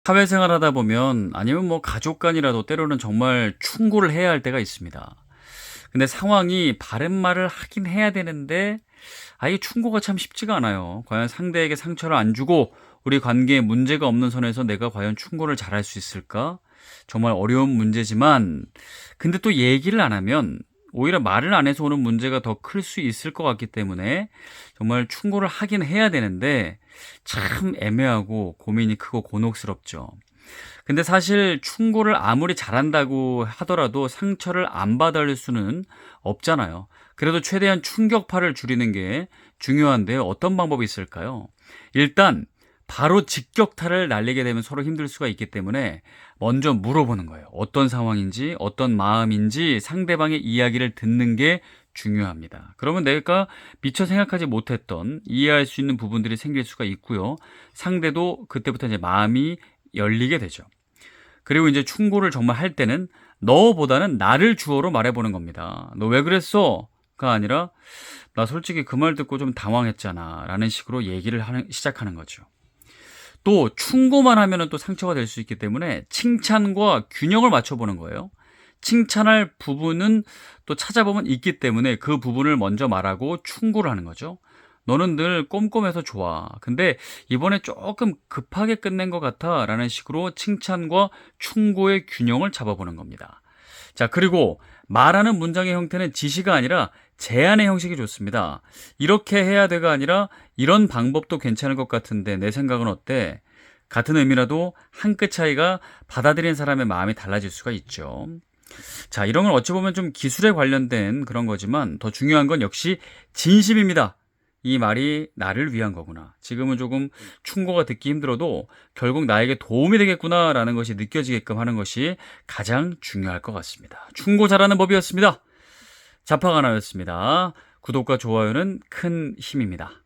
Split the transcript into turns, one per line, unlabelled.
사회생활 하다 보면 아니면 뭐 가족 간이라도 때로는 정말 충고를 해야 할 때가 있습니다. 근데 상황이 바른 말을 하긴 해야 되는데 이 충고가 참 쉽지가 않아요. 과연 상대에게 상처를 안 주고 우리 관계에 문제가 없는 선에서 내가 과연 충고를 잘할 수 있을까? 정말 어려운 문제지만 근데 또 얘기를 안 하면 오히려 말을 안 해서 오는 문제가 더 클 수 있을 것 같기 때문에 정말 충고를 하긴 해야 되는데 참 애매하고 고민이 크고 곤혹스럽죠. 근데 사실 충고를 아무리 잘한다고 하더라도 상처를 안 받을 수는 없잖아요. 그래도 최대한 충격파를 줄이는 게 중요한데 어떤 방법이 있을까요? 일단 바로 직격탄을 날리게 되면 서로 힘들 수가 있기 때문에 먼저 물어보는 거예요. 어떤 상황인지, 어떤 마음인지 상대방의 이야기를 듣는 게 중요합니다. 그러면 내가 미처 생각하지 못했던 이해할 수 있는 부분들이 생길 수가 있고요. 상대도 그때부터 이제 마음이 열리게 되죠. 그리고 이제 충고를 정말 할 때는 너보다는 나를 주어로 말해보는 겁니다. 너 왜 그랬어? 가 아니라 나 솔직히 그 말 듣고 좀 당황했잖아. 라는 식으로 얘기를 시작하는 거죠. 또 충고만 하면은 또 상처가 될 수 있기 때문에 칭찬과 균형을 맞춰보는 거예요. 칭찬할 부분은 또 찾아보면 있기 때문에 그 부분을 먼저 말하고 충고를 하는 거죠. 너는 늘 꼼꼼해서 좋아. 근데 이번에 조금 급하게 끝낸 것 같아. 라는 식으로 칭찬과 충고의 균형을 잡아보는 겁니다. 자, 그리고 말하는 문장의 형태는 지시가 아니라 제안의 형식이 좋습니다. 이렇게 해야 돼가 아니라 이런 방법도 괜찮을 것 같은데 내 생각은 어때? 같은 의미라도 한 끗 차이가 받아들인 사람의 마음이 달라질 수가 있죠. 자, 이런 건 어찌 보면 좀 기술에 관련된 그런 거지만 더 중요한 건 역시 진심입니다. 이 말이 나를 위한 거구나. 지금은 조금 충고가 듣기 힘들어도 결국 나에게 도움이 되겠구나라는 것이 느껴지게끔 하는 것이 가장 중요할 것 같습니다. 충고 잘하는 법이었습니다. 자파가나였습니다. 구독과 좋아요는 큰 힘입니다.